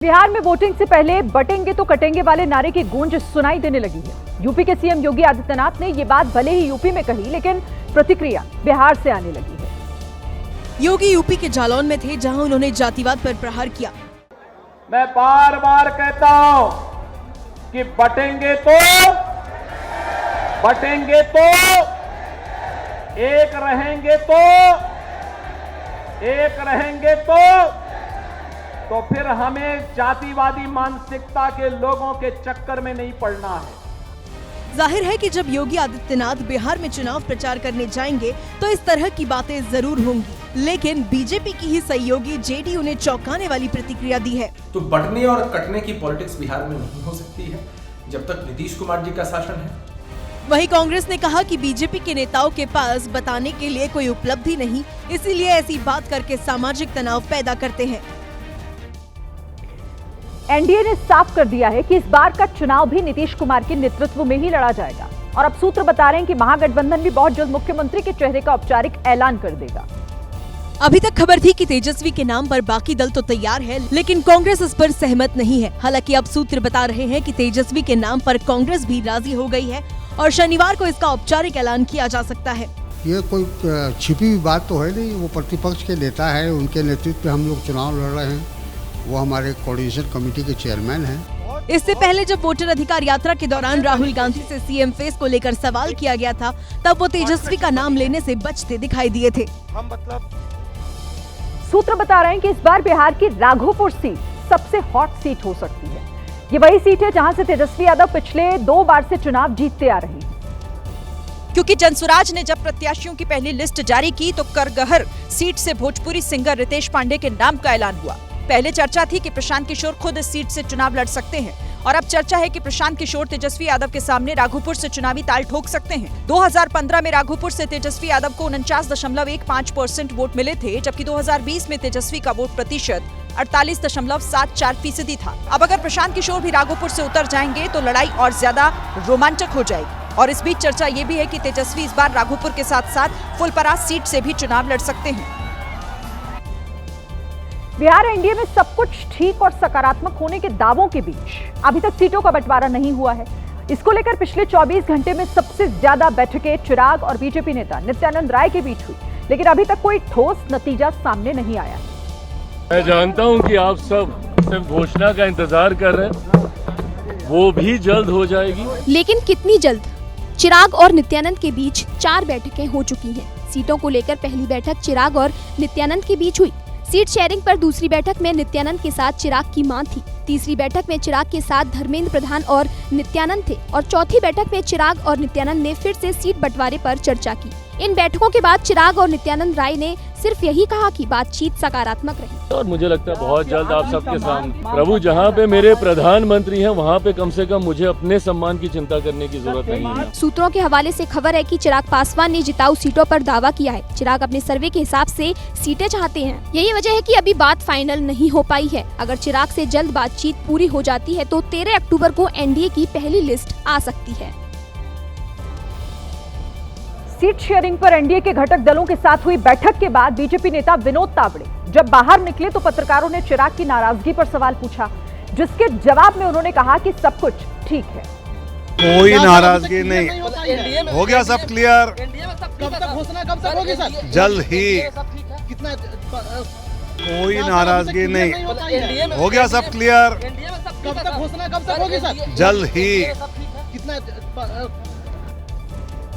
बिहार में वोटिंग से पहले बटेंगे तो कटेंगे वाले नारे की गूंज सुनाई देने लगी है। यूपी के सीएम योगी आदित्यनाथ ने ये बात भले ही यूपी में कही, लेकिन प्रतिक्रिया बिहार से आने लगी है। योगी यूपी के जालौन में थे, जहां उन्होंने जातिवाद पर प्रहार किया। मैं बार बार कहता हूं कि बटेंगे एक रहेंगे तो फिर हमें जातिवादी मानसिकता के लोगों के चक्कर में नहीं पड़ना है। जाहिर है कि जब योगी आदित्यनाथ बिहार में चुनाव प्रचार करने जाएंगे तो इस तरह की बातें जरूर होंगी, लेकिन बीजेपी की ही सहयोगी जेडीयू ने चौंकाने वाली प्रतिक्रिया दी है। तो बटने और कटने की पॉलिटिक्स बिहार में नहीं हो सकती है जब तक नीतीश कुमार जी का शासन है। वहीं कांग्रेस ने कहा कि बीजेपी के नेताओं के पास बताने के लिए कोई उपलब्धि नहीं, इसीलिए ऐसी बात करके सामाजिक तनाव पैदा करते हैं। एनडीए ने साफ कर दिया है कि इस बार का चुनाव भी नीतीश कुमार के नेतृत्व में ही लड़ा जाएगा, और अब सूत्र बता रहे हैं कि महागठबंधन भी बहुत जल्द मुख्यमंत्री के चेहरे का औपचारिक ऐलान कर देगा। अभी तक खबर थी कि तेजस्वी के नाम पर बाकी दल तो तैयार है, लेकिन कांग्रेस इस पर सहमत नहीं है। हालांकि अब सूत्र बता रहे हैं कि तेजस्वी के नाम पर कांग्रेस भी राजी हो गई है और शनिवार को इसका औपचारिक ऐलान किया जा सकता है। ये कोई छिपी हुई बात तो है नहीं, वो प्रतिपक्ष के नेता है, उनके नेतृत्व में हम लोग चुनाव लड़ रहे हैं। वो हमारे कोऑर्डिनेशन कमेटी के चेयरमैन हैं। इससे पहले जब वोटर अधिकार यात्रा के दौरान राहुल गांधी से सीएम फेस को लेकर सवाल किया गया था, तब वो तेजस्वी का नाम लेने से बचते दिखाई दिए थे। सूत्र बता रहे हैं कि इस बार बिहार की राघोपुर सीट सबसे हॉट सीट हो सकती है। ये वही सीट है जहां से तेजस्वी यादव पिछले 2 बार से चुनाव जीतते आ रही है। क्योंकि जनसुराज ने जब प्रत्याशियों की पहली लिस्ट जारी की तो करगहर सीट से भोजपुरी सिंगर रितेश पांडे के नाम का ऐलान हुआ। पहले चर्चा थी कि प्रशांत किशोर खुद इस सीट से चुनाव लड़ सकते हैं, और अब चर्चा है कि प्रशांत किशोर तेजस्वी यादव के सामने राघोपुर से चुनावी ताल ठोक सकते हैं। 2015 में राघोपुर से तेजस्वी यादव को 49.15% वोट मिले थे, जबकि 2020 में तेजस्वी का वोट प्रतिशत 48.74% था। अब अगर प्रशांत किशोर भी राघोपुर से उतर जाएंगे तो लड़ाई और ज्यादा रोमांचक हो जाएगी। और इस बीच चर्चा ये भी है कि तेजस्वी इस बार राघोपुर के साथ साथ फुलपरास सीट से भी चुनाव लड़ सकते हैं। बिहार एनडीए में सब कुछ ठीक और सकारात्मक होने के दावों के बीच अभी तक सीटों का बंटवारा नहीं हुआ है। इसको लेकर पिछले 24 घंटे में सबसे ज्यादा बैठकें चिराग और बीजेपी नेता नित्यानंद राय के बीच हुई, लेकिन अभी तक कोई ठोस नतीजा सामने नहीं आया। मैं जानता हूं कि आप सब सिर्फ घोषणा का इंतजार कर रहे हैं, वो भी जल्द हो जाएगी। लेकिन कितनी जल्द? चिराग और नित्यानंद के बीच 4 बैठकें हो चुकी हैं। सीटों को लेकर पहली बैठक चिराग और नित्यानंद के बीच हुई। सीट शेयरिंग पर दूसरी बैठक में नित्यानंद के साथ चिराग की मां थी। तीसरी बैठक में चिराग के साथ धर्मेंद्र प्रधान और नित्यानंद थे, और चौथी बैठक में चिराग और नित्यानंद ने फिर से सीट बंटवारे पर चर्चा की। इन बैठकों के बाद चिराग और नित्यानंद राय ने सिर्फ यही कहा कि बातचीत सकारात्मक रही, और मुझे लगता है बहुत जल्द आप सबके सामने प्रभु जहाँ पे मेरे प्रधानमंत्री हैं वहाँ पे कम से कम मुझे अपने सम्मान की चिंता करने की जरूरत नहीं है। सूत्रों के हवाले से खबर है कि चिराग पासवान ने जिताऊ सीटों पर दावा किया है। चिराग अपने सर्वे के हिसाब से सीटें चाहते हैं। यही वजह है कि अभी बात फाइनल नहीं हो पाई है। अगर चिराग से जल्द बातचीत पूरी हो जाती है तो 13 अक्टूबर को एनडीए की पहली लिस्ट आ सकती है। सीट शेयरिंग पर एनडीए के घटक दलों के साथ हुई बैठक के बाद बीजेपी नेता विनोद तावड़े जब बाहर निकले तो पत्रकारों ने चिराग की नाराजगी पर सवाल पूछा, जिसके जवाब में उन्होंने कहा कि सब कुछ ठीक है। कोई नाराजगी नहीं, हो गया सब क्लियर। कब तक होगी सर? जल्द ही। कितना? कोई नाराजगी नहीं, हो गया सब क्लियर। कब तक होगी सर? जल्द ही। कितना?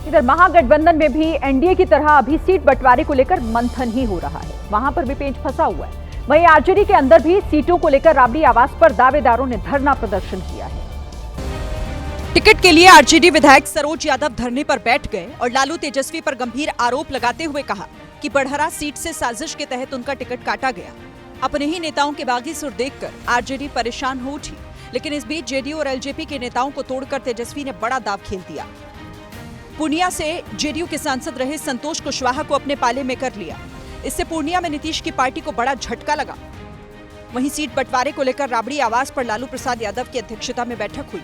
इधर महागठबंधन में भी एनडीए की तरह अभी सीट बंटवारे को लेकर मंथन ही हो रहा है। वहां पर भी पेंच फंसा हुआ है। वहीं आरजेडी के अंदर भी सीटों को लेकर राबड़ी आवास पर दावेदारों ने धरना प्रदर्शन किया है। टिकट के लिए आरजेडी विधायक सरोज यादव धरने पर बैठ गए और लालू तेजस्वी पर गंभीर आरोप लगाते हुए कहा कि बड़हरा सीट से साजिश के तहत उनका टिकट काटा गया। अपने ही नेताओं के बागी सुर देखकर आरजेडी परेशान हो उठी, लेकिन इस बीच जेडीयू और एलजेपी के नेताओं को तोड़कर तेजस्वी ने बड़ा दाव खेल दिया। पूर्णिया से जेडीयू के सांसद रहे संतोष कुशवाहा को अपने पाले में कर लिया। इससे पूर्णिया में नीतीश की पार्टी को बड़ा झटका लगा। वहीं सीट बंटवारे को लेकर राबड़ी आवास पर लालू प्रसाद यादव की अध्यक्षता में बैठक हुई,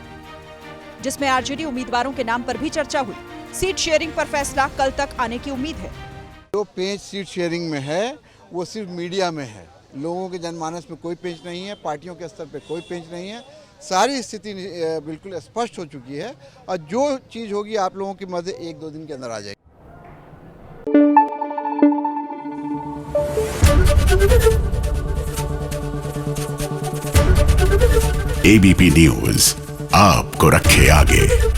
जिसमें आरजेडी उम्मीदवारों के नाम पर भी चर्चा हुई। सीट शेयरिंग पर फैसला कल तक आने की उम्मीद है। जो पेंच सीट शेयरिंग में है वो सिर्फ मीडिया में है। लोगों के जनमानस में कोई पेंच नहीं है, पार्टियों के स्तर पे कोई पेंच नहीं है। सारी स्थिति बिल्कुल स्पष्ट हो चुकी है और जो चीज़ होगी आप लोगों की मदद 1-2 दिन के अंदर आ जाएगी। ABP न्यूज़ आपको रखे आगे।